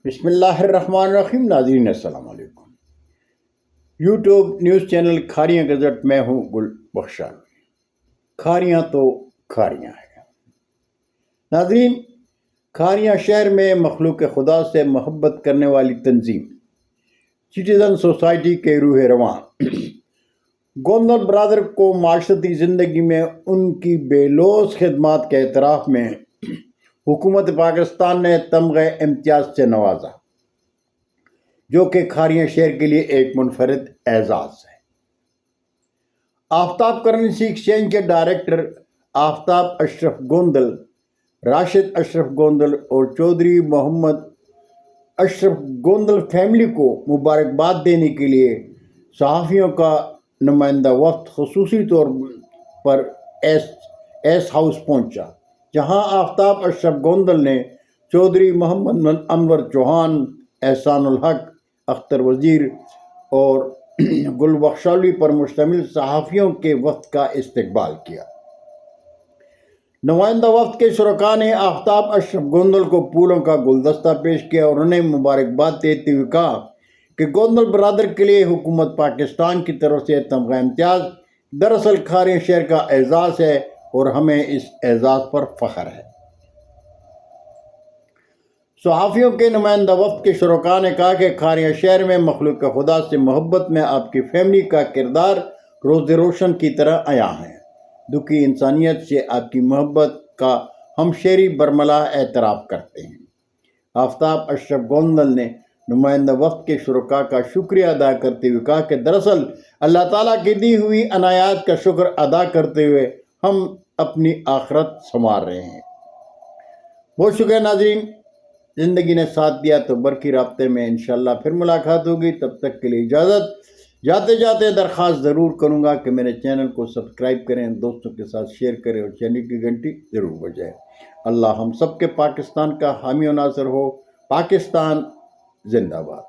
بسم اللہ الرحمن الرحیم. ناظرین السلام علیکم. YouTube news channel Kharian gazette میں ہوں گل بخشان. کھاریاں تو کھاریاں ہیں. ناظرین، کھاریاں شہر میں مخلوق خدا سے محبت کرنے والی تنظیم سٹیزن سوسائٹی کے روح رواں گوندل برادر کو معاشرتی زندگی میں ان کی بے لوث خدمات کے اعتراف میں حکومت پاکستان نے تمغہ امتیاز سے نوازا، جو کہ کھاریاں شہر کے لیے ایک منفرد اعزاز ہے. آفتاب کرنسی ایکسچینج کے ڈائریکٹر آفتاب اشرف گوندل، راشد اشرف گوندل اور چودھری محمد اشرف گوندل فیملی کو مبارکباد دینے کے لیے صحافیوں کا نمائندہ وفد خصوصی طور پر ایس ہاؤس پہنچا، جہاں آفتاب اشرف گوندل نے چودھری محمد انور چوہان، احسان الحق، اختر وزیر اور گل بخشالی پر مشتمل صحافیوں کے وفد کا استقبال کیا. نمائندہ وفد کے شرکاء نے آفتاب اشرف گوندل کو پھولوں کا گلدستہ پیش کیا اور انہیں مبارکباد دیتے ہوئے کہا کہ گوندل برادر کے لیے حکومت پاکستان کی طرف سے تمغہ امتیاز دراصل کھاریاں شہر کا اعزاز ہے اور ہمیں اس اعزاز پر فخر ہے. صحافیوں کے نمائندہ وفد کے شرکاء نے کہا کہ کھاریاں شہر میں مخلوق خدا سے محبت میں آپ کی فیملی کا کردار روز روشن کی طرح عیاں ہے. دکھی انسانیت سے آپ کی محبت کا ہم شہری برملا اعتراف کرتے ہیں. آفتاب اشرف گوندل نے نمائندہ وفد کے شرکاء کا شکریہ ادا کرتے ہوئے کہا کہ دراصل اللہ تعالیٰ کی دی ہوئی عنایات کا شکر ادا کرتے ہوئے ہم اپنی آخرت سنوار رہے ہیں. بہت شکریہ ناظرین. زندگی نے ساتھ دیا تو برقی رابطے میں انشاءاللہ پھر ملاقات ہوگی. تب تک کے لیے اجازت. جاتے جاتے درخواست ضرور کروں گا کہ میرے چینل کو سبسکرائب کریں، دوستوں کے ساتھ شیئر کریں اور چینل کی گھنٹی ضرور بجائیں. اللہ ہم سب کے پاکستان کا حامی و ناصر ہو. پاکستان زندہ باد.